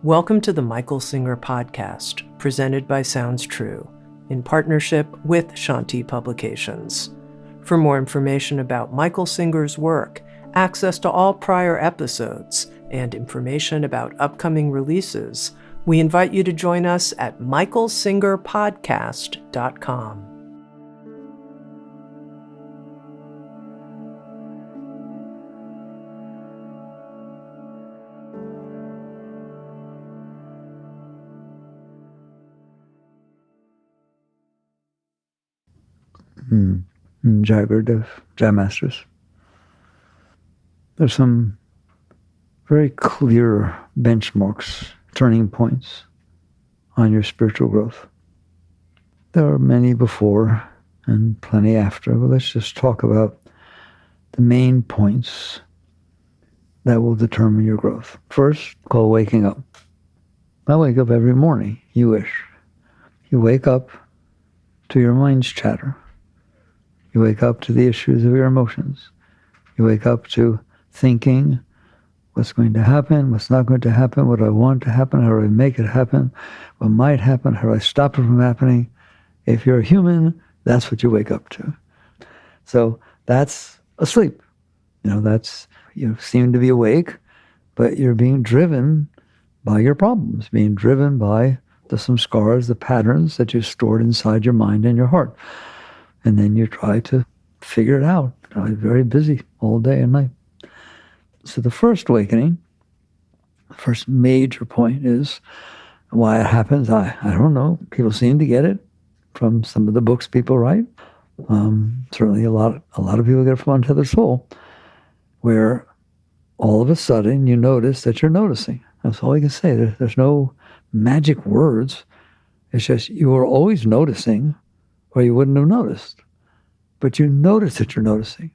Welcome to the Michael Singer podcast, presented by Sounds True, in partnership with Shanti Publications. For more information about Michael Singer's work, access to all prior episodes, and information about upcoming releases, we invite you to join us at michaelsingerpodcast.com. Jai Gurudev, Jai Masters. There's some very clear benchmarks, turning points on your spiritual growth. There are many before and plenty after, but let's just talk about the main points that will determine your growth. First, called waking up. I wake up every morning, you wish. You wake up to your mind's chatter. You wake up to the issues of your emotions. You wake up to thinking what's going to happen, what's not going to happen, what I want to happen, how do I make it happen, what might happen, how do I stop it from happening. If you're a human, that's what you wake up to. So that's asleep. You seem to be awake, but you're being driven by your problems, being driven by the samskaras, the patterns that you've stored inside your mind and your heart. And then you try to figure it out. I'm very busy all day and night. So the first awakening, the first major point is why it happens. I don't know. People seem to get it from some of the books people write. Certainly a lot of people get it from Untethered Soul, where all of a sudden you notice that you're noticing. That's all you can say. There's no magic words. It's just you are always noticing, or you wouldn't have noticed. But you notice that you're noticing.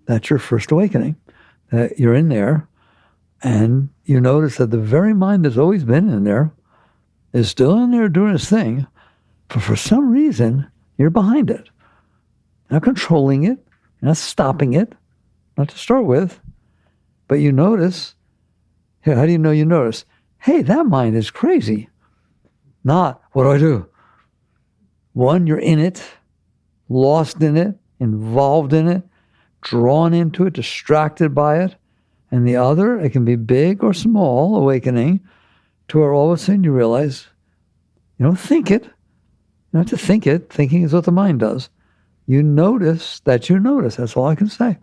That's your first awakening. That you're in there, and you notice that the very mind that's always been in there is still in there doing its thing, but for some reason, you're behind it. You're not controlling it. You're not stopping it, not to start with. But you notice, here, how do you know you notice? Hey, that mind is crazy. Not, what do I do? One, you're in it, lost in it, involved in it, drawn into it, distracted by it. And the other, it can be big or small awakening, to where all of a sudden you realize you don't think it. You don't have to think it. Thinking is what the mind does. You notice that you notice. That's all I can say.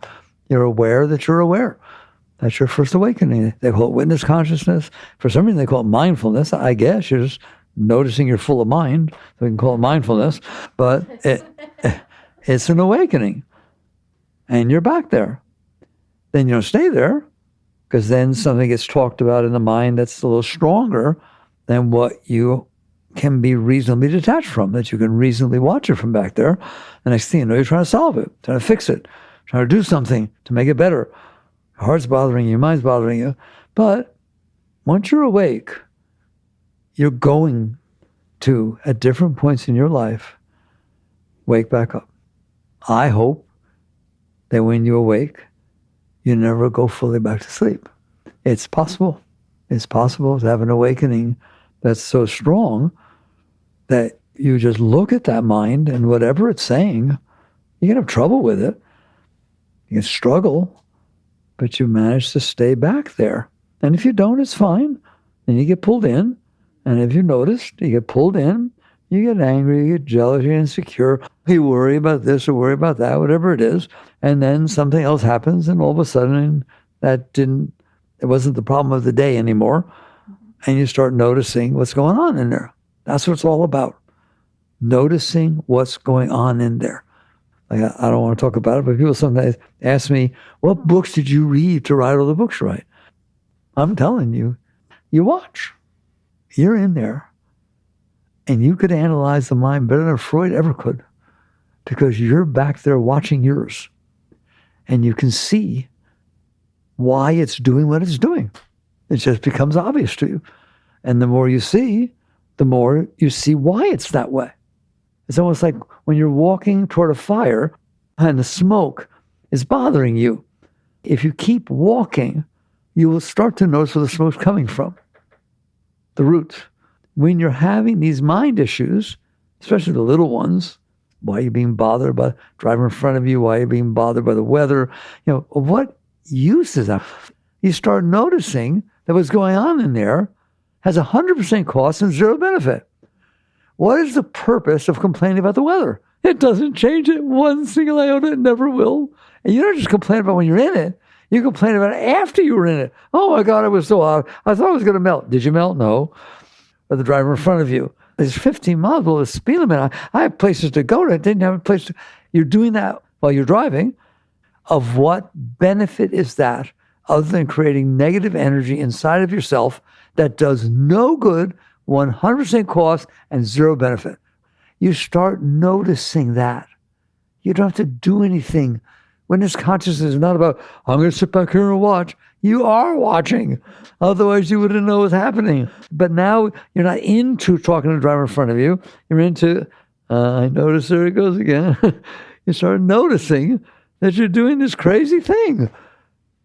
You're aware that you're aware. That's your first awakening. They call it witness consciousness. For some reason, they call it mindfulness. I guess you're just noticing you're full of mind, so we can call it mindfulness, but it's an awakening. And you're back there. Then you don't stay there, because then something gets talked about in the mind that's a little stronger than what you can be reasonably detached from, that you can reasonably watch it from back there. The next thing you know, you're trying to solve it, trying to fix it, trying to do something to make it better. Your heart's bothering you, your mind's bothering you. But once you're awake, you're going to, at different points in your life, wake back up. I hope that when you awake, you never go fully back to sleep. It's possible. It's possible to have an awakening that's so strong that you just look at that mind and whatever it's saying, you can have trouble with it. You can struggle, but you manage to stay back there. And if you don't, it's fine. Then you get pulled in. And if you noticed, you get pulled in, you get angry, you get jealous, you're insecure, you worry about this or worry about that, whatever it is. And then something else happens, and all of a sudden it wasn't the problem of the day anymore. And you start noticing what's going on in there. That's what it's all about. Noticing what's going on in there. Like, I don't want to talk about it, but people sometimes ask me, what books did you read to write all the books you write? I'm telling you, you watch. You're in there, and you could analyze the mind better than Freud ever could, because you're back there watching yours, and you can see why it's doing what it's doing. It just becomes obvious to you. And the more you see, the more you see why it's that way. It's almost like when you're walking toward a fire and the smoke is bothering you. If you keep walking, you will start to notice where the smoke's coming from. the root. When you're having these mind issues, especially the little ones, why are you being bothered by the driver in front of you? Why are you being bothered by the weather? What use is that? You start noticing that what's going on in there has 100% cost and zero benefit. What is the purpose of complaining about the weather? It doesn't change it one single iota. It never will. And you don't just complain about when you're in it. You complain about it after you were in it. Oh my God, it was so hot. I thought it was going to melt. Did you melt? No. Or the driver in front of you. There's 15 miles below the speed limit. I have places to go. I didn't have a place to. You're doing that while you're driving. Of what benefit is that other than creating negative energy inside of yourself that does no good, 100% cost, and zero benefit? You start noticing that. You don't have to do anything. When this consciousness is not about, I'm going to sit back here and watch. You are watching. Otherwise, you wouldn't know what's happening. But now you're not into talking to the driver in front of you. You're into, I notice there it goes again. You start noticing that you're doing this crazy thing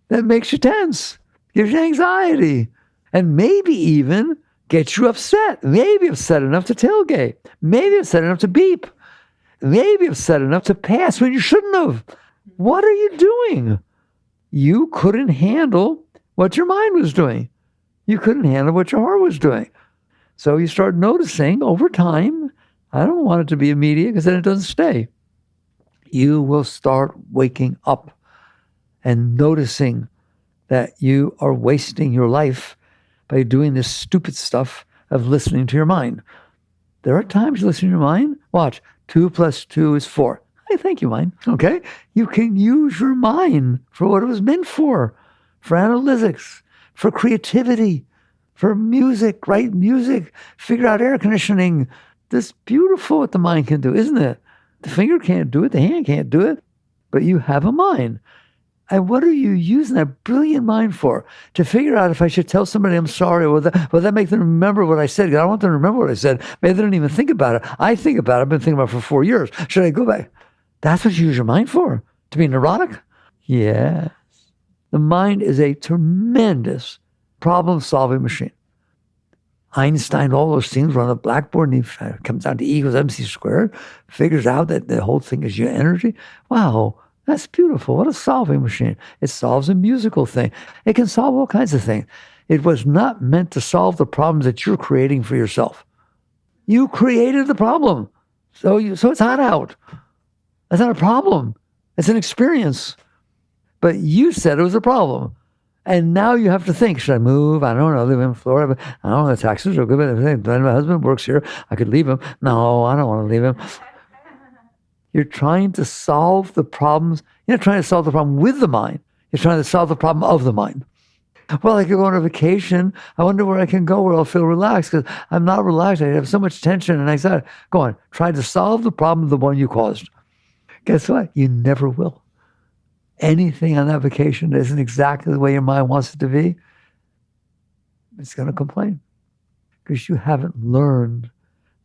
that makes you tense, gives you anxiety, and maybe even gets you upset. Maybe upset enough to tailgate. Maybe upset enough to beep. Maybe upset enough to pass when you shouldn't have. What are you doing? You couldn't handle what your mind was doing. You couldn't handle what your heart was doing. So you start noticing over time, I don't want it to be immediate because then it doesn't stay. You will start waking up and noticing that you are wasting your life by doing this stupid stuff of listening to your mind. There are times you listen to your mind. Watch, 2 + 2 is 4. Hey, thank you, mind. Okay? You can use your mind for what it was meant for analytics, for creativity, for music, write music, figure out air conditioning. This beautiful what the mind can do, isn't it? The finger can't do it, the hand can't do it, but you have a mind. And what are you using that brilliant mind for? To figure out if I should tell somebody I'm sorry, will that make them remember what I said? I don't want them to remember what I said. Maybe they don't even think about it. I think about it. I've been thinking about it for 4 years. Should I go back? That's what you use your mind for? To be neurotic? Yes. The mind is a tremendous problem-solving machine. Einstein, all those things were on the blackboard, and he comes down to E equals MC squared, figures out that the whole thing is your energy. Wow. That's beautiful. What a solving machine. It solves a musical thing. It can solve all kinds of things. It was not meant to solve the problems that you're creating for yourself. You created the problem. So it's hot out. That's not a problem. It's an experience. But you said it was a problem. And now you have to think, should I move? I don't know. I live in Florida, but I don't know. The taxes are good. But my husband works here. I could leave him. No, I don't want to leave him. You're trying to solve the problems. You're not trying to solve the problem with the mind. You're trying to solve the problem of the mind. Well, I could go on a vacation. I wonder where I can go where I'll feel relaxed because I'm not relaxed. I have so much tension and anxiety. Go on. Try to solve the problem of the one you caused. Guess what? You never will. Anything on that vacation that isn't exactly the way your mind wants it to be, it's going to complain because you haven't learned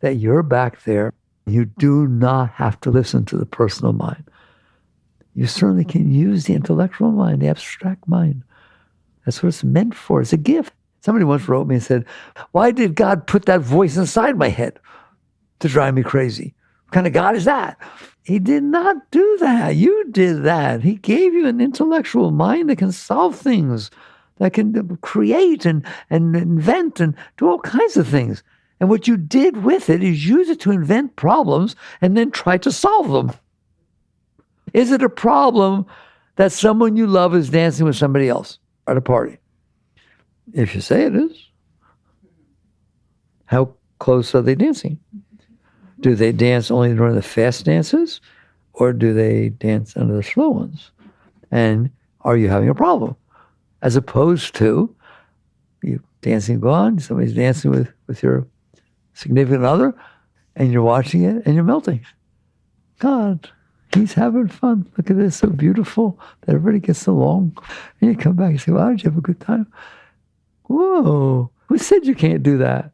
that you're back there. You do not have to listen to the personal mind. You certainly can use the intellectual mind, the abstract mind. That's what it's meant for. It's a gift. Somebody once wrote me and said, why did God put that voice inside my head to drive me crazy? What kind of God is that? He did not do that. You did that. He gave you an intellectual mind that can solve things, that can create and invent and do all kinds of things. And what you did with it is use it to invent problems and then try to solve them. Is it a problem that someone you love is dancing with somebody else at a party? If you say it is. How close are they dancing? Do they dance only during the fast dances or do they dance under the slow ones? And are you having a problem? As opposed to you dancing go on, somebody's dancing with your significant other, and you're watching it, and you're melting. God, he's having fun. Look at this, so beautiful that everybody gets along. And you come back and say, wow, did you have a good time? Whoa, who said you can't do that?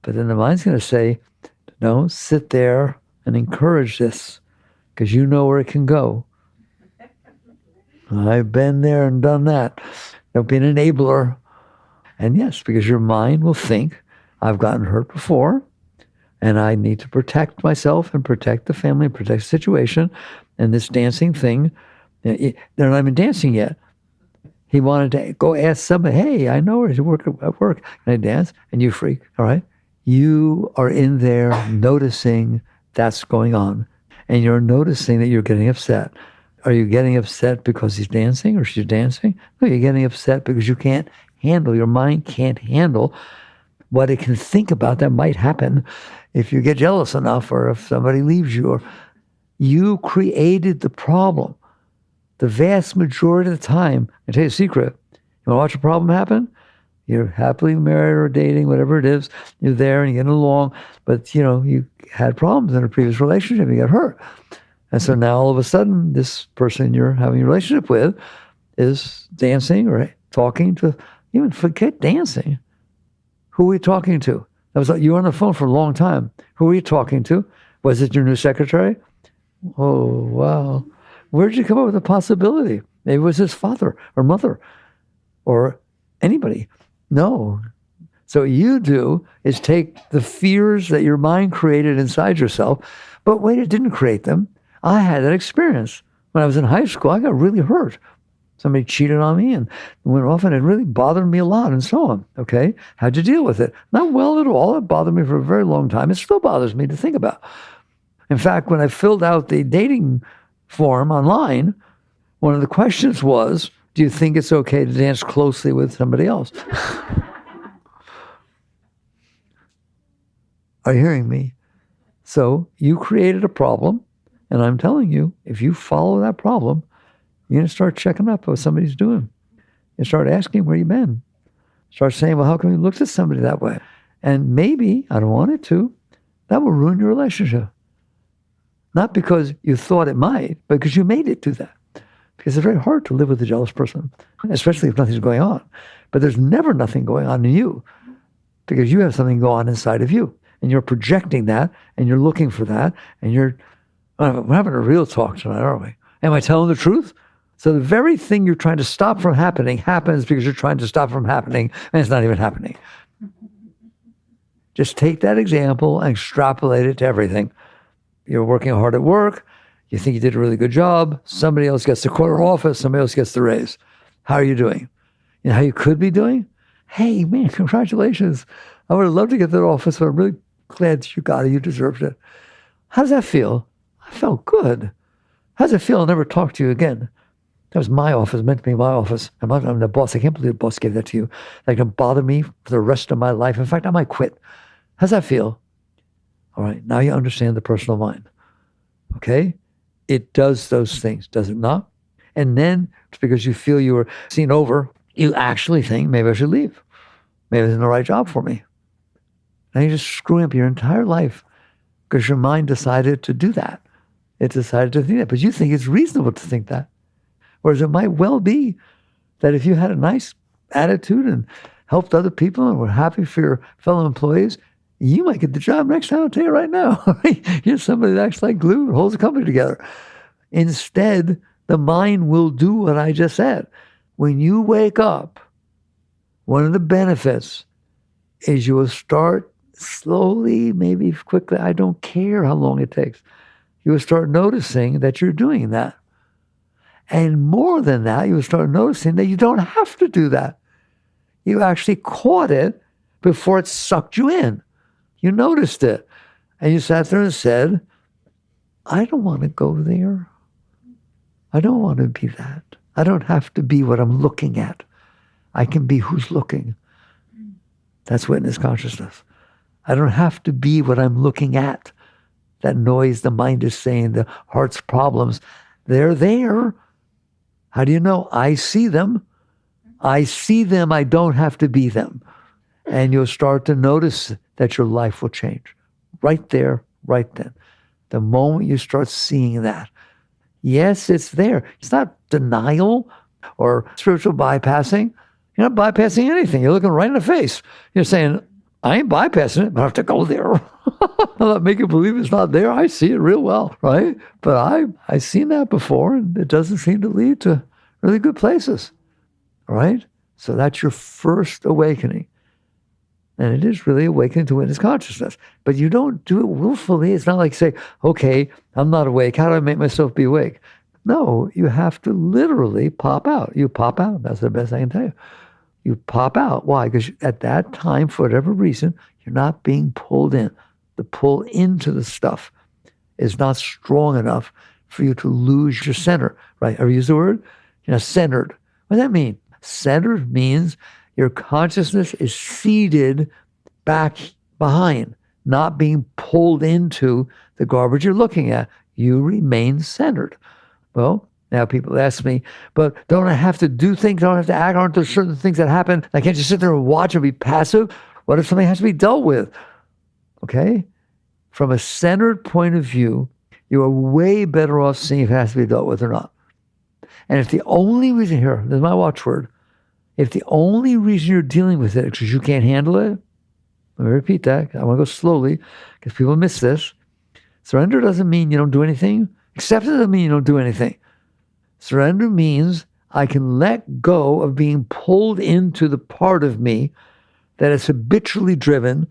But then the mind's going to say, no, sit there and encourage this, because you know where it can go. I've been there and done that. Don't be an enabler. And yes, because your mind will think, I've gotten hurt before, and I need to protect myself and protect the family, and protect the situation. And this dancing thing, they're not even dancing yet. He wanted to go ask somebody, hey, I know where you work at work. Can I dance? And you freak, all right? You are in there noticing that's going on. And you're noticing that you're getting upset. Are you getting upset because he's dancing or she's dancing? No, you're getting upset because you can't handle, your mind can't handle what it can think about that might happen if you get jealous enough or if somebody leaves you. Or you created the problem. The vast majority of the time, I'll tell you a secret, you want to watch a problem happen? You're happily married or dating, whatever it is, you're there and you're getting along, but you had problems in a previous relationship, you got hurt. And so now all of a sudden, this person you're having a relationship with is dancing or talking to, even forget dancing. Who are you talking to? That was like you were on the phone for a long time. Who are you talking to? Was it your new secretary? Oh, wow. Where did you come up with the possibility? Maybe it was his father or mother or anybody. No. So what you do is take the fears that your mind created inside yourself, but wait, it didn't create them. I had that experience. When I was in high school, I got really hurt. Somebody cheated on me and went off, and it really bothered me a lot and so on. Okay? How'd you deal with it? Not well at all. It bothered me for a very long time. It still bothers me to think about. In fact, when I filled out the dating form online, one of the questions was, do you think it's okay to dance closely with somebody else? Are you hearing me? So you created a problem, and I'm telling you, if you follow that problem, you're going to start checking up what somebody's doing. You start asking where you've been. Start saying, well, how come you looked at somebody that way? And maybe, I don't want it to, that will ruin your relationship. Not because you thought it might, but because you made it do that. Because it's very hard to live with a jealous person, especially if nothing's going on. But there's never nothing going on in you because you have something going on inside of you. And you're projecting that, and you're looking for that, and we're having a real talk tonight, aren't we? Am I telling the truth? So the very thing you're trying to stop from happening happens because you're trying to stop from happening, and it's not even happening. Just take that example and extrapolate it to everything. You're working hard at work. You think you did a really good job. Somebody else gets the corner office. Somebody else gets the raise. How are you doing? You know how you could be doing? Hey, man, congratulations. I would have loved to get that office, but I'm really glad that you got it. You deserved it. How does that feel? I felt good. How does it feel? I'll never talk to you again. That was my office, meant to be my office. I'm the boss. I can't believe the boss gave that to you. That can bother me for the rest of my life. In fact, I might quit. How's that feel? All right, now you understand the personal mind. Okay? It does those things, does it not? And then, it's because you feel you were seen over, you actually think, maybe I should leave. Maybe it's not the right job for me. Now you're just screwing up your entire life because your mind decided to do that. It decided to think that. But you think it's reasonable to think that. Whereas it might well be that if you had a nice attitude and helped other people and were happy for your fellow employees, you might get the job next time. I'll tell you right now. You're somebody that acts like glue and holds the company together. Instead, the mind will do what I just said. When you wake up, one of the benefits is you will start slowly, maybe quickly, I don't care how long it takes. You will start noticing that you're doing that. And more than that, you will start noticing that you don't have to do that. You actually caught it before it sucked you in. You noticed it. And you sat there and said, I don't want to go there. I don't want to be that. I don't have to be what I'm looking at. I can be who's looking. That's witness consciousness. I don't have to be what I'm looking at. That noise the mind is saying, the heart's problems, they're there. How do you know? I see them. I see them. I don't have to be them. And you'll start to notice that your life will change. Right there, right then. The moment you start seeing that. Yes, it's there. It's not denial or spiritual bypassing. You're not bypassing anything. You're looking right in the face. You're saying, I ain't bypassing it, but I have to go there. I'm not making believe it's not there. I see it real well, right? But I've seen that before, and it doesn't seem to lead to really good places, right? So that's your first awakening. And it is really awakening to witness consciousness. But you don't do it willfully. It's not like say, okay, I'm not awake. How do I make myself be awake? No, you have to literally pop out. You pop out. That's the best I can tell you. You pop out. Why? Because at that time, for whatever reason, you're not being pulled in. The pull into the stuff is not strong enough for you to lose your center. Right? Ever use the word? Centered. What does that mean? Centered means your consciousness is seated back behind, not being pulled into the garbage you're looking at. You remain centered. Well, now people ask me, but don't I have to do things? Don't I have to act? Aren't there certain things that happen? I can't just sit there and watch and be passive. What if something has to be dealt with? Okay? From a centered point of view, you are way better off seeing if it has to be dealt with or not. And if the only reason here, this is my watchword, if the only reason you're dealing with it is because you can't handle it, let me repeat that. I want to go slowly because people miss this. Surrender doesn't mean you don't do anything. Acceptance doesn't mean you don't do anything. Surrender means I can let go of being pulled into the part of me that is habitually driven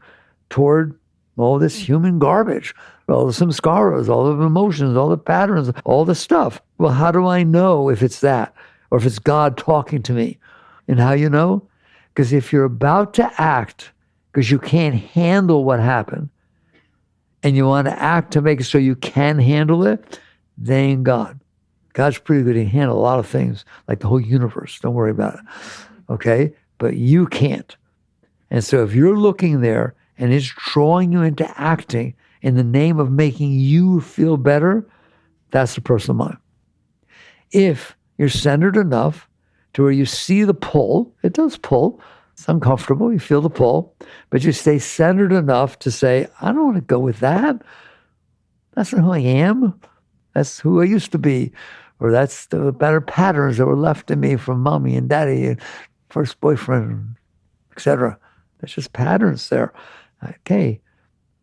toward all this human garbage, all the samskaras, all the emotions, all the patterns, all the stuff. Well, how do I know if it's that or if it's God talking to me? And how you know? Because if you're about to act because you can't handle what happened and you want to act to make it so you can handle it, they ain't God. God's pretty good. He can handle a lot of things, like the whole universe. Don't worry about it. Okay? But you can't. And so if you're looking there and it's drawing you into acting in the name of making you feel better, that's the personal mind. If you're centered enough to where you see the pull, it does pull, it's uncomfortable, you feel the pull, but you stay centered enough to say, I don't want to go with that. That's not who I am. That's who I used to be. Or that's the better patterns that were left in me from mommy and daddy and first boyfriend, etc. There's just patterns there. Okay,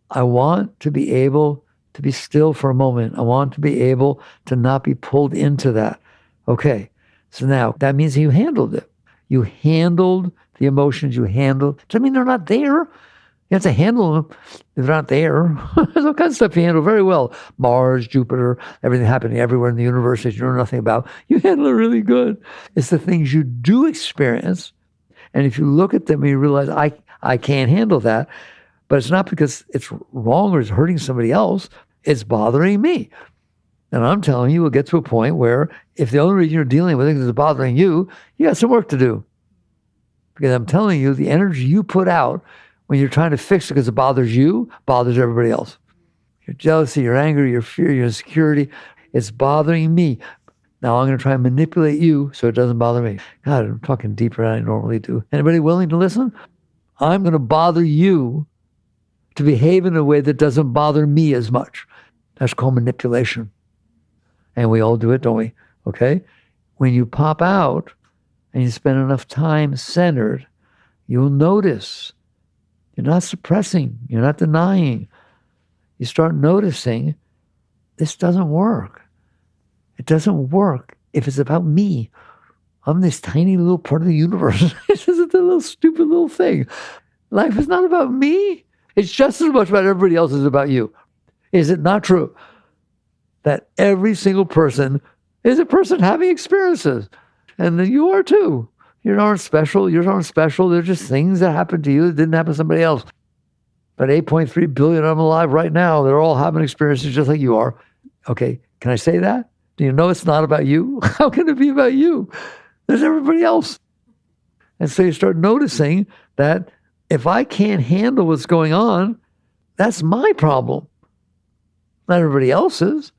I want to be able to be still for a moment. I want to be able to not be pulled into that. Okay, so now that means you handled it. You handled the emotions you handled. Doesn't mean they're not there. You have to handle them if they're not there. There's all kinds of stuff you handle very well. Mars, Jupiter, everything happening everywhere in the universe that you know nothing about. You handle it really good. It's the things you do experience. And if you look at them and you realize, I can't handle that, but it's not because it's wrong or it's hurting somebody else. It's bothering me. And I'm telling you, we'll get to a point where if the only reason you're dealing with it is bothering you, you got some work to do. Because I'm telling you, the energy you put out when you're trying to fix it because it bothers you, bothers everybody else. Your jealousy, your anger, your fear, your insecurity, it's bothering me. Now I'm going to try and manipulate you so it doesn't bother me. God, I'm talking deeper than I normally do. Anybody willing to listen? I'm going to bother you to behave in a way that doesn't bother me as much. That's called manipulation. And we all do it, don't we? Okay? When you pop out and you spend enough time centered, you'll notice you're not suppressing, you're not denying. You start noticing this doesn't work. It doesn't work if it's about me. I'm this tiny little part of the universe. This isn't a little stupid little thing. Life is not about me. It's just as much about everybody else as about you. Is it not true that every single person is a person having experiences? And then you are too. You aren't special. Yours aren't special. They're just things that happened to you that didn't happen to somebody else. But 8.3 billion of them alive right now, they're all having experiences just like you are. Okay, can I say that? Do you know it's not about you? How can it be about you? There's everybody else. And so you start noticing that if I can't handle what's going on, that's my problem, not everybody else's.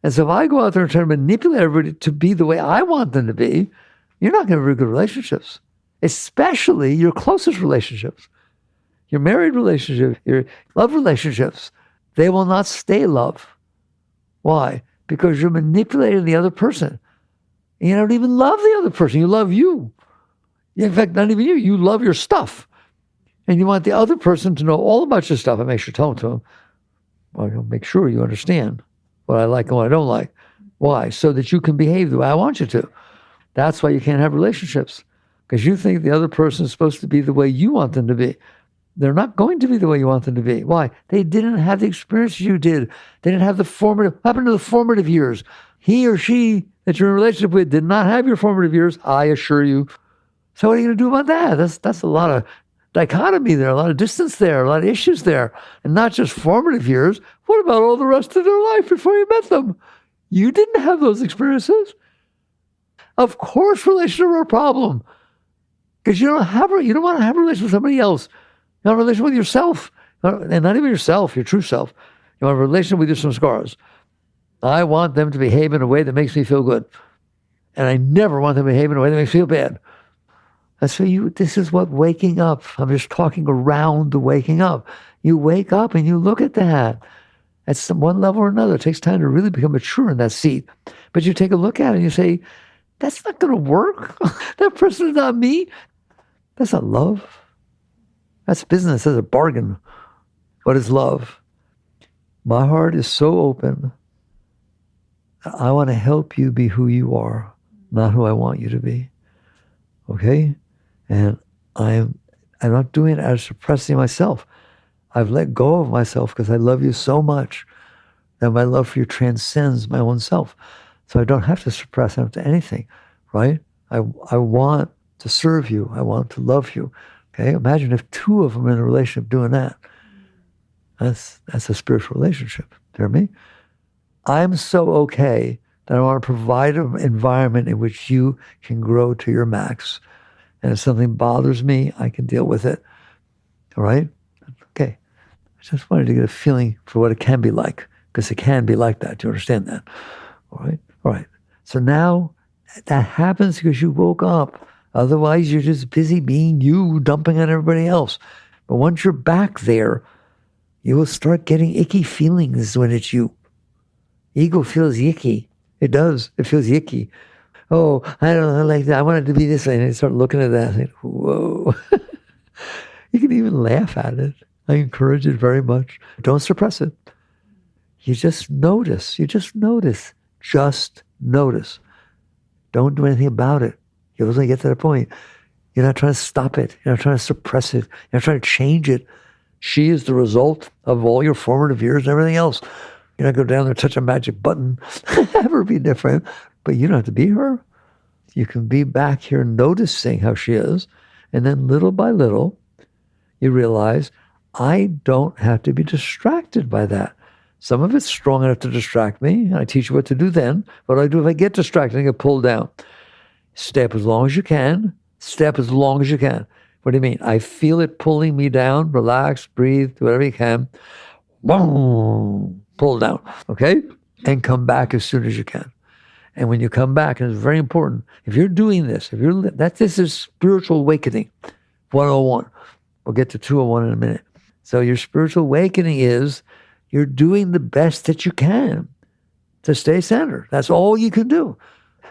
And so if I go out there and try to manipulate everybody to be the way I want them to be, you're not going to have very good relationships, especially your closest relationships. Your married relationships, your love relationships, they will not stay love. Why? Because you're manipulating the other person. And you don't even love the other person. You love you. In fact, not even you. You love your stuff. And you want the other person to know all about your stuff and make sure you tell them to them. Well, you'll make sure you understand what I like and what I don't like. Why? So that you can behave the way I want you to. That's why you can't have relationships. because you think the other person is supposed to be the way you want them to be. They're not going to be the way you want them to be. Why? They didn't have the experience you did. They didn't have what happened to the formative years. He or she that you're in a relationship with did not have your formative years, I assure you. So what are you going to do about that? That's a lot of dichotomy there, a lot of distance there, a lot of issues there. And not just formative years. What about all the rest of their life before you met them? You didn't have those experiences. Of course, relationships are a problem. Because you don't want to have a relationship with somebody else. You want a relationship with yourself. And not even yourself, your true self. You want a relationship with your samskaras. I want them to behave in a way that makes me feel good. And I never want them to behave in a way that makes me feel bad. This is what waking up. I'm just talking around the waking up. You wake up and you look at that. At some one level or another. It takes time to really become mature in that seat. But you take a look at it and you say, that's not going to work. That person is not me. That's not love. That's business. That's a bargain. What is love? My heart is so open. I want to help you be who you are, not who I want you to be. Okay? And I'm not doing it out of suppressing myself. I've let go of myself because I love you so much that my love for you transcends my own self. So I don't have to suppress anything, right? I want to serve you. I want to love you. Okay? Imagine if two of them are in a relationship doing that. That's a spiritual relationship. You hear me? I'm so okay that I want to provide an environment in which you can grow to your max. And if something bothers me, I can deal with it. All right? Okay. I just wanted to get a feeling for what it can be like, because it can be like that. Do you understand that? All right? All right. So now that happens because you woke up. Otherwise, you're just busy being you, dumping on everybody else. But once you're back there, you will start getting icky feelings when it's you. Ego feels yicky. It does. It feels yicky. Oh, I don't know, like that. I want it to be this way. And you start looking at that and think, whoa. You can even laugh at it. I encourage it very much. Don't suppress it. You just notice. You just notice. Just notice. Don't do anything about it. You only get to that point. You're not trying to stop it. You're not trying to suppress it. You're not trying to change it. She is the result of all your formative years and everything else. You're not going to go down there, touch a magic button, ever be different. But you don't have to be her. You can be back here noticing how she is. And then little by little, you realize, I don't have to be distracted by that. Some of it's strong enough to distract me. And I teach you what to do then. What do I do if I get distracted? I get pulled down. Step as long as you can. Step as long as you can. What do you mean? I feel it pulling me down. Relax, breathe, do whatever you can. Boom, pull down, okay? And come back as soon as you can. And when you come back, and it's very important, if you're doing this, this is spiritual awakening, 101. We'll get to 201 in a minute. So your spiritual awakening is you're doing the best that you can to stay centered. That's all you can do.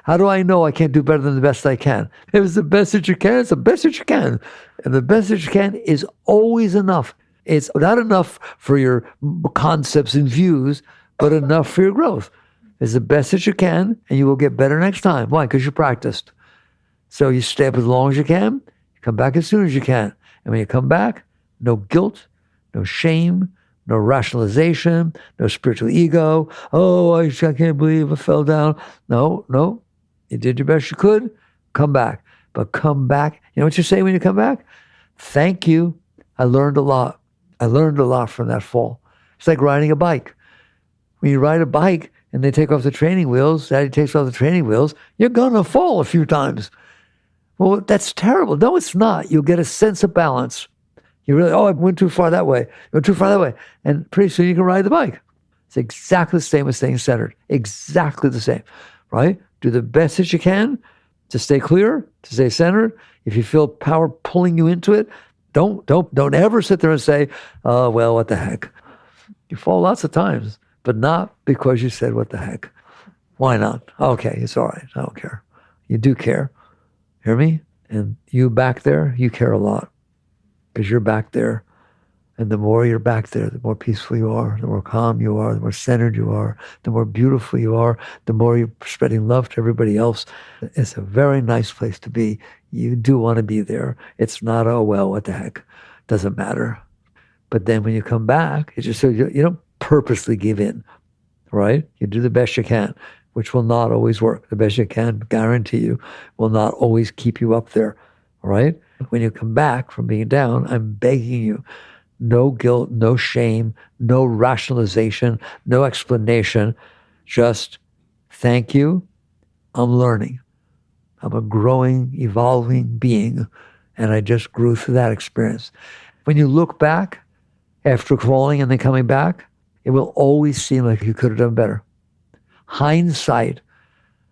How do I know I can't do better than the best I can? If it's the best that you can, it's the best that you can. And the best that you can is always enough. It's not enough for your concepts and views, but enough for your growth. It's the best that you can, and you will get better next time. Why? Because you practiced. So you stay up as long as you can, you come back as soon as you can. And when you come back, no guilt, no shame, no rationalization, no spiritual ego. Oh, I can't believe I fell down. No. You did your best you could. Come back. But come back. You know what you say when you come back? Thank you. I learned a lot. I learned a lot from that fall. It's like riding a bike. When you ride a bike and they take off the training wheels, Daddy takes off the training wheels, you're going to fall a few times. Well, that's terrible. No, it's not. You'll get a sense of balance. You really, I went too far that way. I went too far that way. And pretty soon you can ride the bike. It's exactly the same as staying centered. Exactly the same, right? Do the best that you can to stay clear, to stay centered. If you feel power pulling you into it, don't ever sit there and say, oh, well, what the heck? You fall lots of times, but not because you said, what the heck? Why not? Okay, it's all right. I don't care. You do care. Hear me? And you back there, you care a lot because you're back there. And the more you're back there, the more peaceful you are, the more calm you are, the more centered you are, the more beautiful you are, the more you're spreading love to everybody else. It's a very nice place to be. You do want to be there. It's not, oh, well, what the heck? Doesn't matter. But then when you come back, it's just so you don't purposely give in, right? You do the best you can, which will not always work. The best you can, guarantee you, will not always keep you up there, right? When you come back from being down, I'm begging you, no guilt, no shame, no rationalization, no explanation. Just thank you. I'm learning. I'm a growing, evolving being, and I just grew through that experience. When you look back after falling and then coming back, it will always seem like you could have done better. Hindsight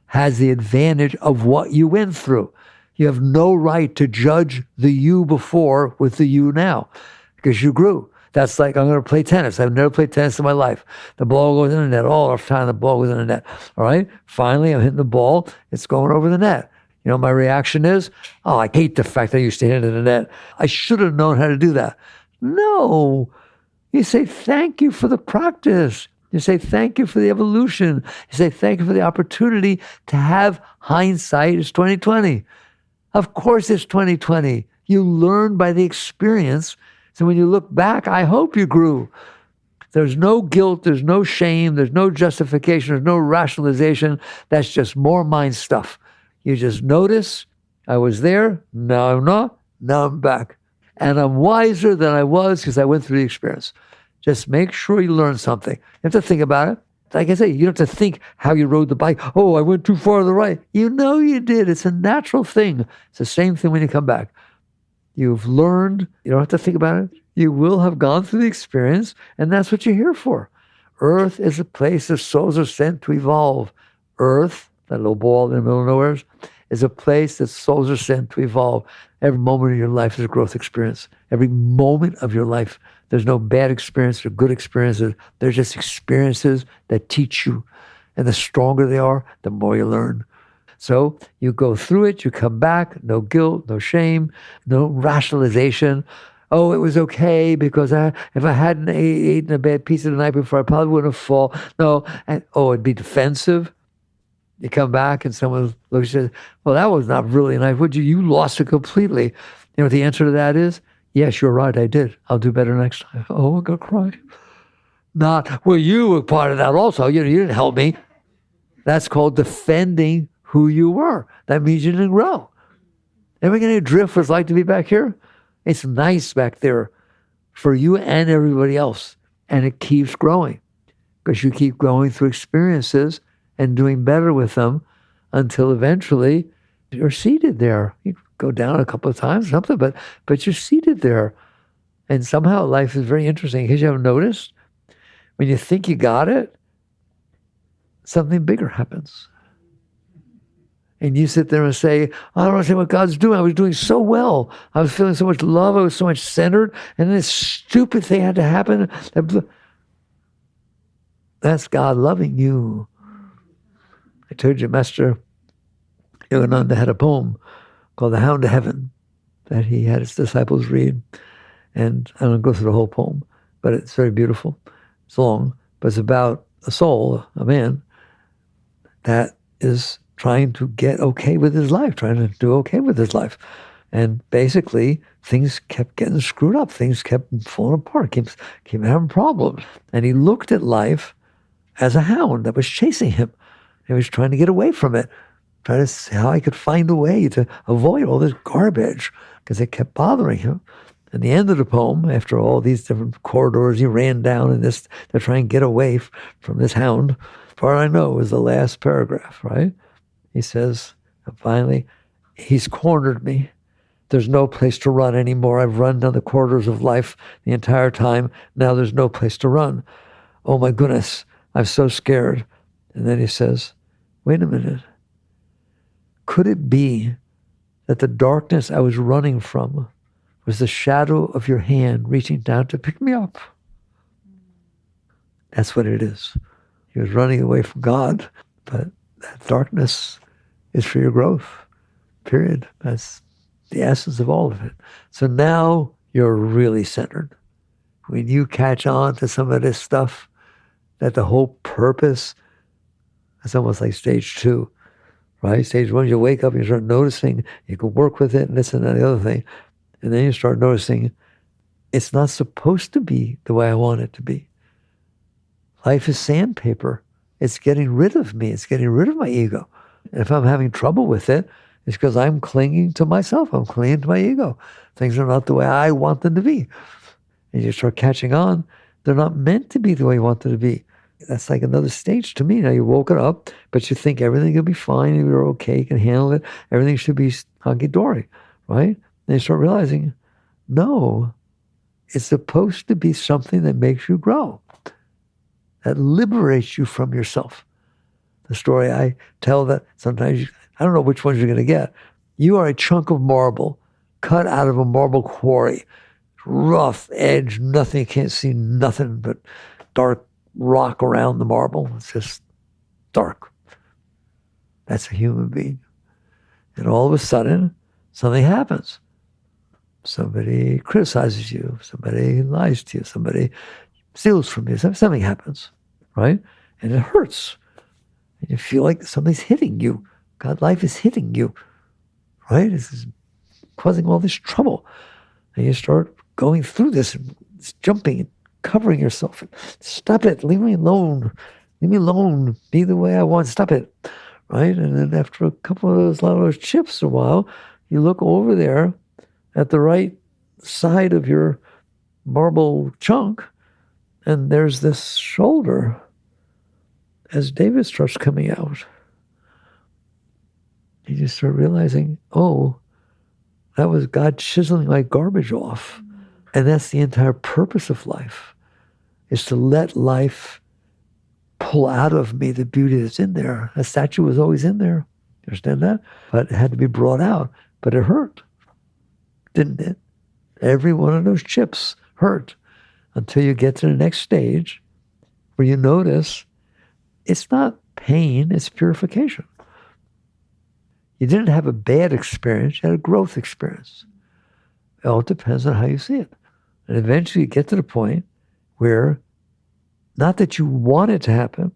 has the advantage of what you went through. You have no right to judge the you before with the you now because you grew. That's like, I'm going to play tennis. I've never played tennis in my life. The ball goes in the net. All the time the ball goes in the net. All right? Finally, I'm hitting the ball. It's going over the net. You know, my reaction is, oh, I hate the fact that I used to hit it in the net. I should have known how to do that. No. You say, thank you for the practice. You say, thank you for the evolution. You say, thank you for the opportunity to have hindsight. It's 2020. Of course it's 2020. You learn by the experience. So when you look back, I hope you grew. There's no guilt. There's no shame. There's no justification. There's no rationalization. That's just more mind stuff. You just notice, I was there. Now I'm not. Now I'm back. And I'm wiser than I was because I went through the experience. Just make sure you learn something. You have to think about it. Like I say, you don't have to think how you rode the bike. Oh, I went too far to the right. You know you did. It's a natural thing. It's the same thing when you come back. You've learned. You don't have to think about it. You will have gone through the experience, and that's what you're here for. Earth is a place that souls are sent to evolve. Earth, that little ball in the middle of nowhere, is a place that souls are sent to evolve. Every moment of your life is a growth experience. Every moment of your life. There's no bad experience or good experiences. They're just experiences that teach you. And the stronger they are, the more you learn. So you go through it, you come back, no guilt, no shame, no rationalization. Oh, it was okay because if I hadn't eaten a bad pizza the night before, I probably wouldn't have fallen. No, and it'd be defensive. You come back and someone looks and says, well, that was not really nice. Would you? You lost it completely. You know what the answer to that is? Yes, you're right, I did. I'll do better next time. Oh, I'm going to cry. Not, well, you were part of that also. You didn't help me. That's called defending who you were. That means you didn't grow. Ever get any drift what it's like to be back here? It's nice back there for you and everybody else. And it keeps growing because you keep going through experiences and doing better with them until eventually you're seated there. You go down a couple of times, something, but you're seated there. And somehow life is very interesting because you haven't noticed. When you think you got it, something bigger happens. And you sit there and say, I don't understand what God's doing. I was doing so well. I was feeling so much love. I was so much centered. And then this stupid thing had to happen. That's God loving you. I told you, Master Yogananda had a poem called The Hound of Heaven that he had his disciples read. And I don't go through the whole poem, but it's very beautiful. It's long, but it's about a soul, a man, that is trying to get okay with his life, trying to do okay with his life. And basically, things kept getting screwed up. Things kept falling apart, kept having problems. And he looked at life as a hound that was chasing him. He was trying to get away from it, trying to see how he could find a way to avoid all this garbage because it kept bothering him. And the end of the poem, after all these different corridors he ran down and this to try and get away from this hound, far I know is the last paragraph, right? He says, finally, he's cornered me. There's no place to run anymore. I've run down the corridors of life the entire time. Now there's no place to run. Oh my goodness, I'm so scared. And then he says, wait a minute. Could it be that the darkness I was running from was the shadow of your hand reaching down to pick me up? That's what it is. He was running away from God, but that darkness is for your growth, period. That's the essence of all of it. So now you're really centered. When you catch on to some of this stuff, that the whole purpose, it's almost like stage 2, right? Stage one, you wake up, you start noticing, you can work with it, and this and that, the other thing. And then you start noticing, it's not supposed to be the way I want it to be. Life is sandpaper. It's getting rid of me. It's getting rid of my ego. And if I'm having trouble with it, it's because I'm clinging to myself. I'm clinging to my ego. Things are not the way I want them to be. And you start catching on, they're not meant to be the way you want them to be. That's like another stage to me. Now you're woken up, but you think everything will be fine, you're okay, you can handle it, everything should be hunky-dory, right? And you start realizing, no, it's supposed to be something that makes you grow, that liberates you from yourself. The story I tell that sometimes, I don't know which ones you're going to get. You are a chunk of marble cut out of a marble quarry. Rough edge, nothing, you can't see nothing but dark rock around the marble. It's just dark. That's a human being. And all of a sudden, something happens. Somebody criticizes you. Somebody lies to you. Somebody steals from you. Something happens, right? And it hurts. And you feel like something's hitting you. God, life is hitting you, right? This is causing all this trouble. And you start going through this, jumping and covering yourself. Stop it. Leave me alone. Leave me alone. Be the way I want. Stop it, right? And then after a couple of those, lot of those chips a while, you look over there at the right side of your marble chunk, and there's this shoulder as David starts coming out. You just start realizing, oh, that was God chiseling my garbage off. And that's the entire purpose of life, is to let life pull out of me the beauty that's in there. A statue was always in there. You understand that? But it had to be brought out. But it hurt, didn't it? Every one of those chips hurt until you get to the next stage where you notice it's not pain, it's purification. You didn't have a bad experience, you had a growth experience. It all depends on how you see it. And eventually you get to the point where, not that you want it to happen,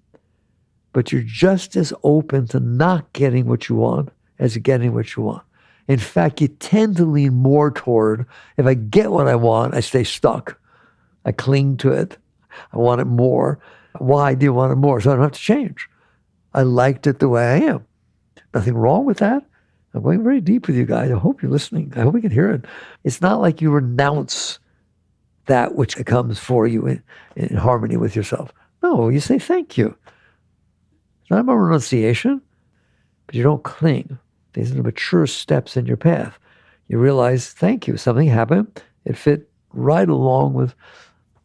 but you're just as open to not getting what you want as getting what you want. In fact, you tend to lean more toward, if I get what I want, I stay stuck. I cling to it. I want it more. Why do you want it more? So I don't have to change. I liked it the way I am. Nothing wrong with that. I'm going very deep with you guys. I hope you're listening. I hope you can hear it. It's not like you renounce that which comes for you in harmony with yourself. No, you say thank you. It's not about renunciation, but you don't cling. These are the mature steps in your path. You realize, thank you, something happened. It fit right along with,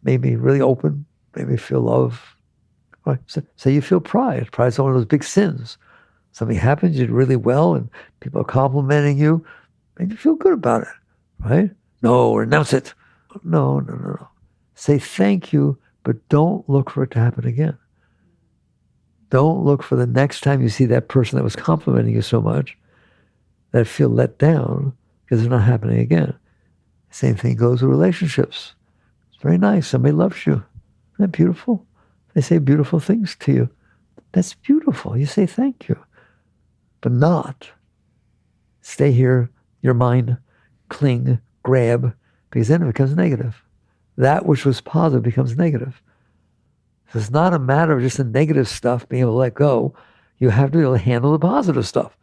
made me really open, made me feel love. Right? So you feel pride. Pride is one of those big sins. Something happens, you did really well, and people are complimenting you, and you feel good about it, right? No, renounce it. No. Say thank you, but don't look for it to happen again. Don't look for the next time you see that person that was complimenting you so much that feel let down because it's not happening again. Same thing goes with relationships. It's very nice. Somebody loves you. Isn't that beautiful? They say beautiful things to you. That's beautiful. You say thank you. But not stay here, your mind, cling, grab, because then it becomes negative. That which was positive becomes negative. So it's not a matter of just the negative stuff being able to let go. You have to be able to handle the positive stuff.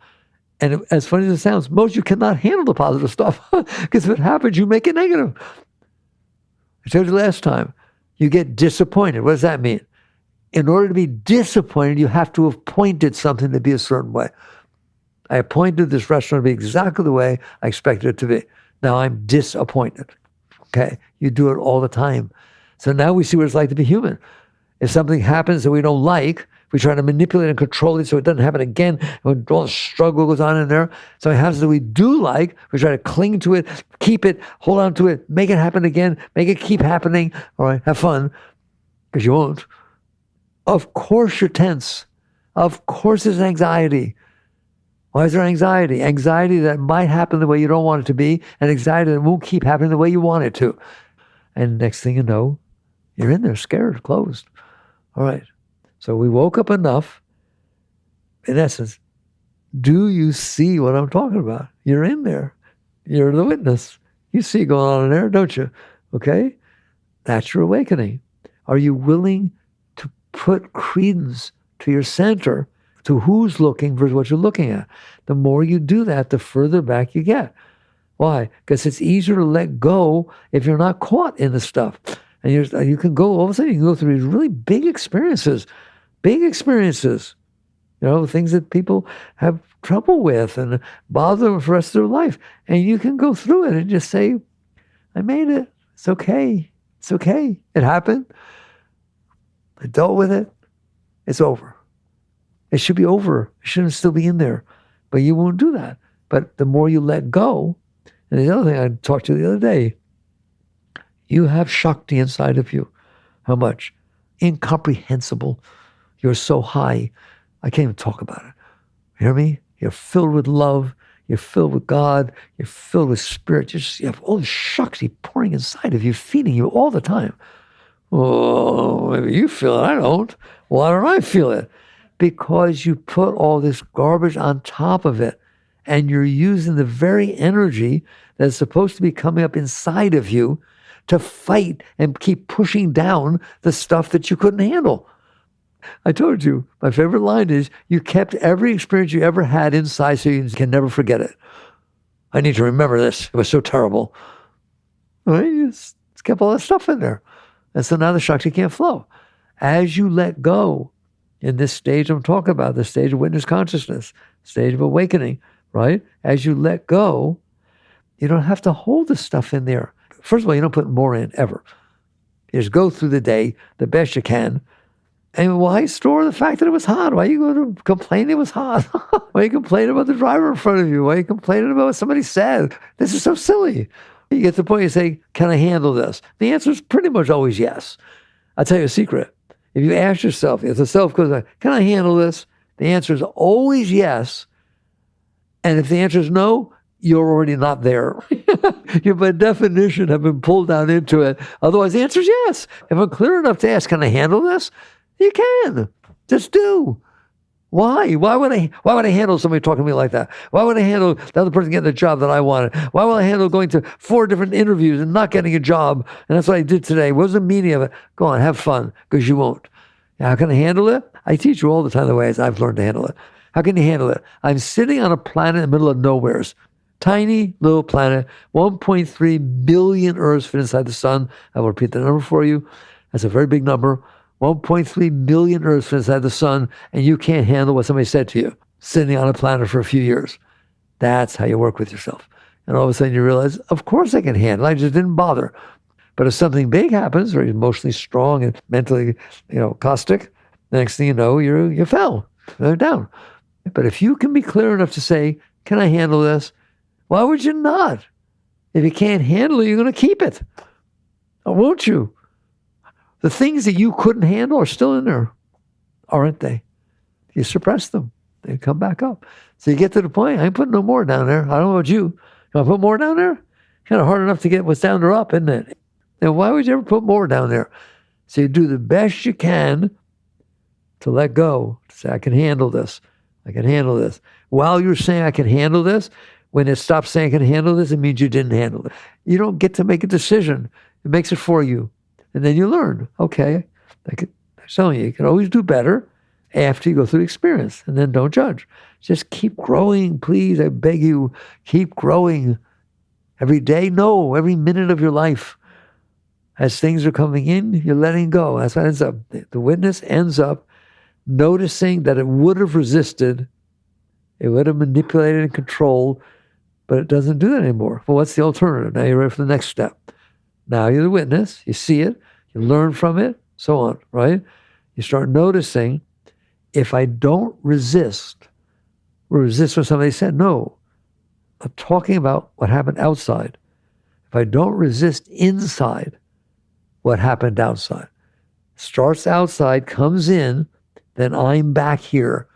And as funny as it sounds, most of you cannot handle the positive stuff because if it happens, you make it negative. I told you last time, you get disappointed. What does that mean? In order to be disappointed, you have to have pointed something to be a certain way. I appointed this restaurant to be exactly the way I expected it to be. Now I'm disappointed. Okay? You do it all the time. So now we see what it's like to be human. If something happens that we don't like, we try to manipulate and control it so it doesn't happen again. And all the struggle goes on in there. So it happens that we do like, we try to cling to it, keep it, hold on to it, make it happen again, make it keep happening. All right, have fun, because you won't. Of course you're tense. Of course there's anxiety. Why is there anxiety? Anxiety that might happen the way you don't want it to be, and anxiety that won't keep happening the way you want it to. And next thing you know, you're in there scared, closed. All right. So we woke up enough, in essence, Do you see what I'm talking about? You're in there. You're the witness. You see going on in there, don't you? Okay? That's your awakening. Are you willing to put credence to your center, to who's looking versus what you're looking at? The more you do that, the further back you get. Why? Because it's easier to let go if you're not caught in the stuff. And you can go, all of a sudden, you can go through these really big experiences. Things that people have trouble with and bother them for the rest of their life. And you can go through it and just say, I made it. It's okay. It's okay. It happened. I dealt with it. It's over. It should be over. It shouldn't still be in there. But you won't do that. But the more you let go, and the other thing I talked to you the other day, you have Shakti inside of you. How much? Incomprehensible. You're so high. I can't even talk about it. You hear me? You're filled with love. You're filled with God. You're filled with spirit. You have all this Shakti pouring inside of you, feeding you all the time. Oh, maybe you feel it. I don't. Why don't I feel it? Because you put all this garbage on top of it, and you're using the very energy that's supposed to be coming up inside of you to fight and keep pushing down the stuff that you couldn't handle. I told you, my favorite line is, you kept every experience you ever had inside so you can never forget it. I need to remember this. It was so terrible. Right? You just kept all that stuff in there. And so now the Shakti can't flow. As you let go, in this stage I'm talking about, the stage of witness consciousness, stage of awakening, right? As you let go, you don't have to hold the stuff in there. First of all, you don't put more in, ever. You just go through the day the best you can. And why store the fact that it was hot? Why are you going to complain it was hot? Why are you complaining about the driver in front of you? Why are you complaining about what somebody said? This is so silly. You get to the point you say, can I handle this? The answer is pretty much always yes. I'll tell you a secret. If you ask yourself, if the self goes, can I handle this? The answer is always yes. And if the answer is no, you're already not there. You, by definition, have been pulled down into it. Otherwise, the answer is yes. If I'm clear enough to ask, can I handle this? You can. Just do. Why? Why would I handle somebody talking to me like that? Why would I handle the other person getting the job that I wanted? Why would I handle going to 4 different interviews and not getting a job? And that's what I did today. What was the meaning of it? Go on, have fun, because you won't. How can I handle it? I teach you all the time the ways I've learned to handle it. How can you handle it? I'm sitting on a planet in the middle of nowheres. Tiny little planet, 1.3 billion Earths fit inside the sun. I will repeat the number for you. That's a very big number. 1.3 million Earths fit inside the sun, and you can't handle what somebody said to you, sitting on a planet for a few years. That's how you work with yourself. And all of a sudden you realize, of course I can handle it. I just didn't bother. But if something big happens, or you're emotionally strong and mentally, caustic, the next thing you know, you fell. You're down. But if you can be clear enough to say, can I handle this? Why would you not? If you can't handle it, you're going to keep it. Or won't you? The things that you couldn't handle are still in there, aren't they? You suppress them. They come back up. So you get to the point, I ain't putting no more down there. I don't know about you. Can I put more down there? Kind of hard enough to get what's down there up, isn't it? And why would you ever put more down there? So you do the best you can to let go, to say, I can handle this. I can handle this. While you're saying I can handle this, when it stops saying I can handle this, it means you didn't handle it. You don't get to make a decision. It makes it for you. And then you learn, okay, I'm telling you, you can always do better after you go through the experience. And then don't judge. Just keep growing, please. I beg you, keep growing. Every day, no, every minute of your life. As things are coming in, you're letting go. That's what ends up. The witness ends up noticing that it would have resisted, it would have manipulated and controlled, but it doesn't do that anymore. Well, what's the alternative? Now you're ready for the next step. Now you're the witness, you see it, you learn from it, so on, right? You start noticing, if I don't resist what somebody said, no. I'm talking about what happened outside. If I don't resist inside, what happened outside? Starts outside, comes in, then I'm back here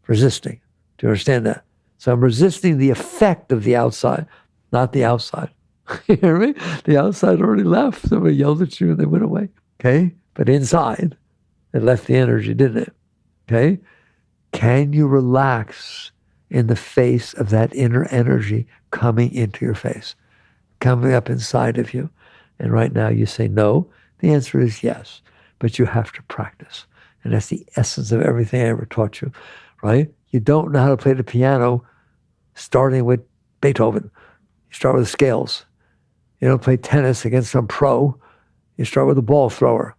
resisting. Do you understand that? So I'm resisting the effect of the outside, not the outside. You hear me? The outside already left. Somebody yelled at you and they went away. Okay? But inside, it left the energy, didn't it? Okay? Can you relax in the face of that inner energy coming into your face, coming up inside of you. And right now you say no. The answer is yes, but you have to practice. And that's the essence of everything I ever taught you, right? You don't know how to play the piano starting with Beethoven. You start with the scales. You don't play tennis against some pro. You start with a ball thrower.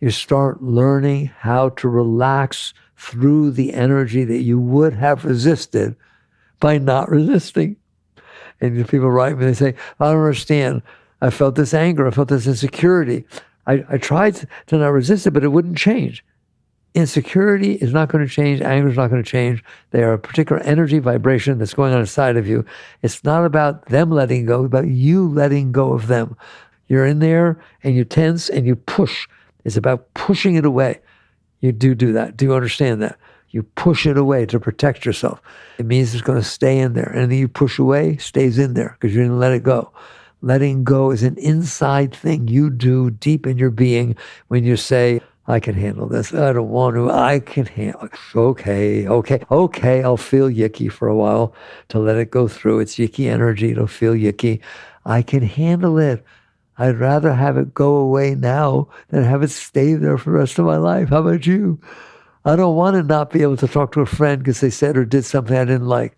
You start learning how to relax through the energy that you would have resisted by not resisting. And people write me, they say, I don't understand. I felt this anger. I felt this insecurity. I tried to not resist it, but it wouldn't change. Insecurity is not going to change. Anger is not going to change. They are a particular energy vibration that's going on inside of you. It's not about them letting go, it's about you letting go of them. You're in there and you tense and you push. It's about pushing it away. You do that. Do you understand that? You push it away to protect yourself. It means it's going to stay in there. Anything you push away stays in there because you didn't let it go. Letting go is an inside thing you do deep in your being when you say, I can handle this. I don't want to. I can handle it. Okay. I'll feel yicky for a while to let it go through. It's yicky energy. It'll feel yicky. I can handle it. I'd rather have it go away now than have it stay there for the rest of my life. How about you? I don't want to not be able to talk to a friend because they said or did something I didn't like.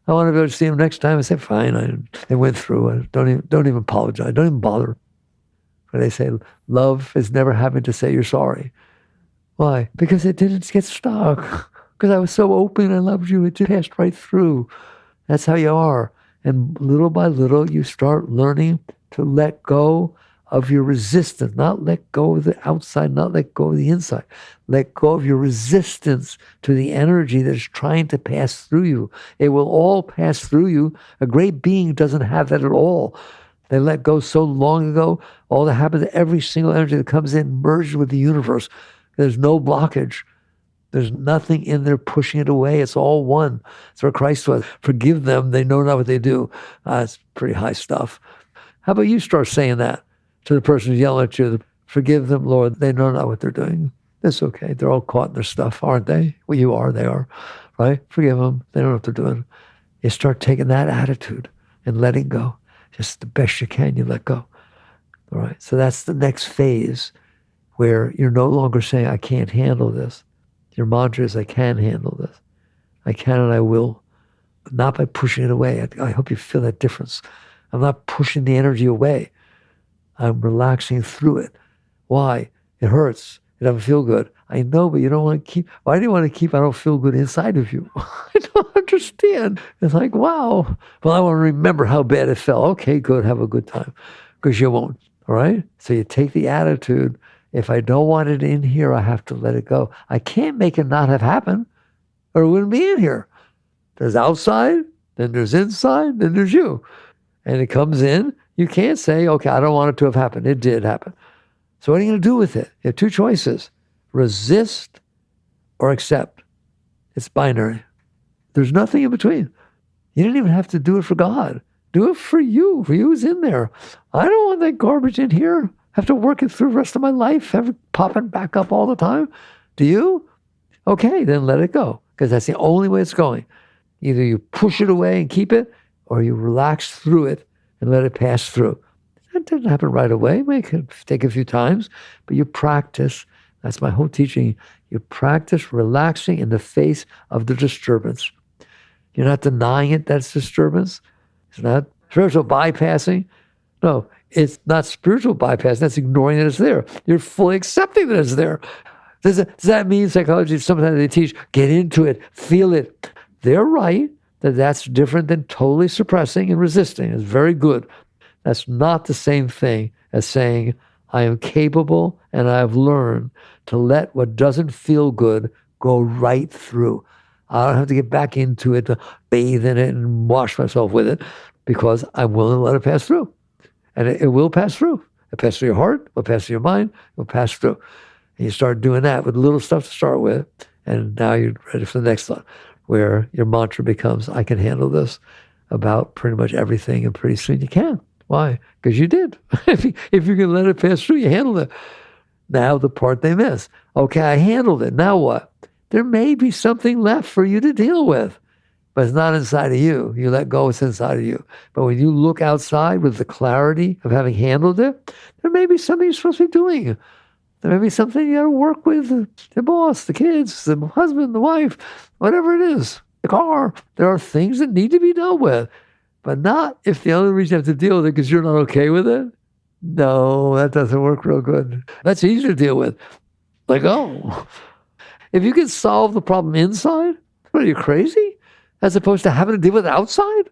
I want to be able to see them next time and say, fine, they went through it. Don't even apologize. Don't even bother. But they say, love is never having to say you're sorry. Why? Because it didn't get stuck. Because I was so open, I loved you. It just passed right through. That's how you are. And little by little, you start learning to let go of your resistance, not let go of the outside, not let go of the inside. Let go of your resistance to the energy that is trying to pass through you. It will all pass through you. A great being doesn't have that at all. They let go so long ago. All that happens, every single energy that comes in merges with the universe. There's no blockage. There's nothing in there pushing it away. It's all one. That's where Christ was. Forgive them. They know not what they do. That's pretty high stuff. How about you start saying that to the person who's yelling at you? Forgive them, Lord. They know not what they're doing. That's okay. They're all caught in their stuff, aren't they? Well, you are. They are. Right? Forgive them. They don't know what they're doing. You start taking that attitude and letting go. Just the best you can, you let go. All right? So that's the next phase where you're no longer saying, I can't handle this. Your mantra is, I can handle this. I can and I will. But not by pushing it away. I hope you feel that difference. I'm not pushing the energy away. I'm relaxing through it. Why? It hurts. It doesn't feel good. I know, but you don't want to keep. Why do you want to keep I don't feel good inside of you? I don't understand. It's like, wow. Well, I want to remember how bad it felt. Okay, good. Have a good time. Because you won't. All right? So you take the attitude, if I don't want it in here, I have to let it go. I can't make it not have happened, or it wouldn't be in here. There's outside, then there's inside, then there's you. And it comes in, you can't say, okay, I don't want it to have happened. It did happen. So what are you going to do with it? You have two choices. Resist or accept. It's binary. There's nothing in between. You didn't even have to do it for God. Do it for you. For you who's in there. I don't want that garbage in here. Have to work it through the rest of my life. Have it popping back up all the time. Do you? Okay, then let it go. Because that's the only way it's going. Either you push it away and keep it, or you relax through it and let it pass through. That doesn't happen right away. It may take a few times, but you practice. That's my whole teaching. You practice relaxing in the face of the disturbance. You're not denying it, that's disturbance. It's not spiritual bypassing. No, it's not spiritual bypassing. That's ignoring that it's there. You're fully accepting that it's there. Does that mean psychology, sometimes they teach, get into it, feel it. They're right. That's different than totally suppressing and resisting. It's very good. That's not the same thing as saying, I am capable and I have learned to let what doesn't feel good go right through. I don't have to get back into it, to bathe in it and wash myself with it because I'm willing to let it pass through. And it will pass through. It passes through your heart, it will pass through your mind, it will pass through. And you start doing that with little stuff to start with, and now you're ready for the next thought, where your mantra becomes, I can handle this about pretty much everything, and pretty soon you can. Why? Because you did. If you can let it pass through, you handled it. Now the part they miss. Okay, I handled it. Now what? There may be something left for you to deal with. but it's not inside of you. You let go, it's inside of you. But when you look outside with the clarity of having handled it, there may be something you're supposed to be doing. There may be something you got to work with the boss, the kids, the husband, the wife, whatever it is, the car. There are things that need to be dealt with, but not if the only reason you have to deal with it because you're not okay with it. No, that doesn't work real good. That's easy to deal with. Let go. If you can solve the problem inside, what are you, crazy? As opposed to having to deal with it outside?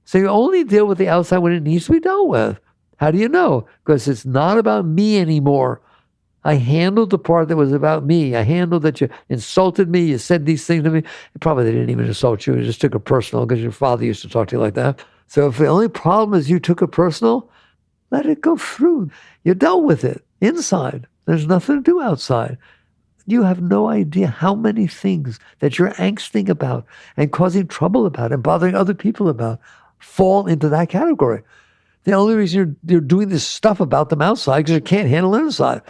So you only deal with the outside when it needs to be dealt with. How do you know? Because it's not about me anymore. I handled the part that was about me. I handled that you insulted me. You said these things to me. Probably they didn't even insult you. You just took it personal because your father used to talk to you like that. So if the only problem is you took it personal, let it go through. You dealt with it inside. There's nothing to do outside. You have no idea how many things that you're angsting about and causing trouble about and bothering other people about fall into that category. The only reason you're doing this stuff about them outside because you can't handle it inside.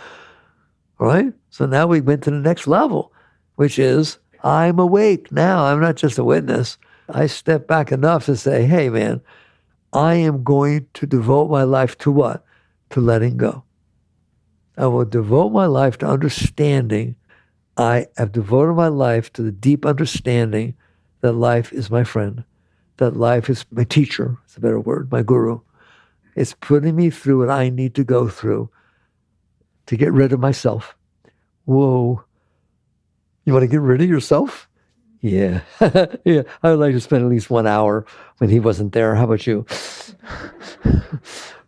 All right? So now we went to the next level, which is I'm awake now. I'm not just a witness. I step back enough to say, hey, man, I am going to devote my life to what? To letting go. I will devote my life to understanding. I have devoted my life to the deep understanding that life is my friend, that life is my teacher, it's a better word, my guru. It's putting me through what I need to go through to get rid of myself. Whoa. You want to get rid of yourself? Yeah. Yeah. I would like to spend at least 1 hour when he wasn't there. How about you?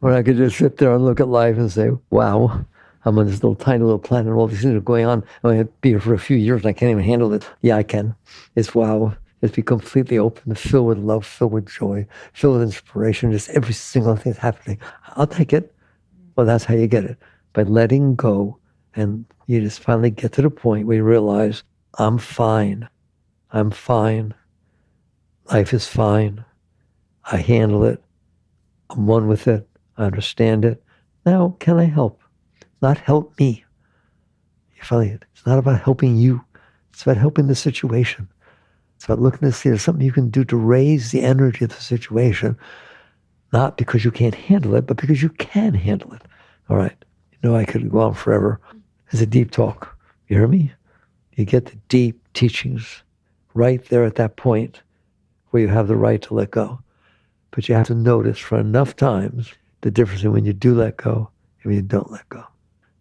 Where I could just sit there and look at life and say, wow, I'm on this little tiny little planet and all these things are going on. I'm going to be here for a few years and I can't even handle it. Yeah, I can. It's wow. It's be completely open, filled with love, filled with joy, filled with inspiration, just every single thing that's happening. I'll take it. Well, that's how you get it. By letting go, and you just finally get to the point where you realize, I'm fine. I'm fine. Life is fine. I handle it. I'm one with it. I understand it. Now, can I help? Not help me. You finally, it's not about helping you. It's about helping the situation. It's about looking to see if there's something you can do to raise the energy of the situation, not because you can't handle it, but because you can handle it. All right. You know, I could go on forever. It's a deep talk. You hear me? You get the deep teachings right there at that point where you have the right to let go. But you have to notice for enough times the difference in when you do let go and when you don't let go.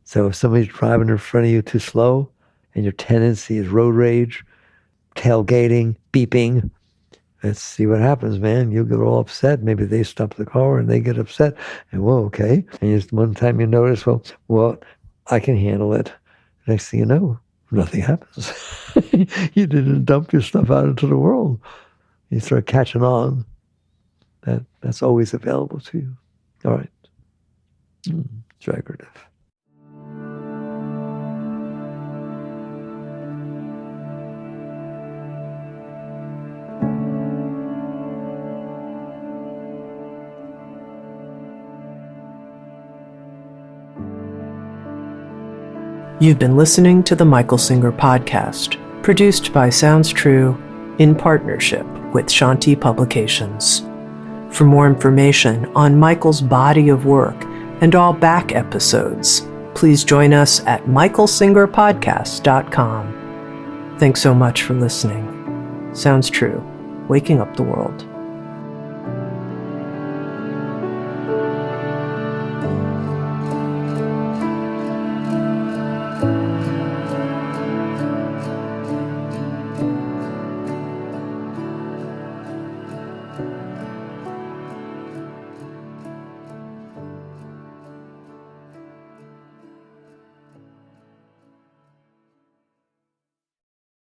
So if somebody's driving in front of you too slow and your tendency is road rage, tailgating, beeping, let's see what happens, man. You'll get all upset. Maybe they stop the car and they get upset. And whoa, okay. And just one time you notice, well, I can handle it. Next thing you know, nothing happens. You didn't dump your stuff out into the world. You start catching on. That's always available to you. All right. Jagrative. You've been listening to the Michael Singer Podcast, produced by Sounds True in partnership with Shanti Publications. For more information on Michael's body of work and all back episodes, please join us at michaelsingerpodcast.com. Thanks so much for listening. Sounds True, waking up the world.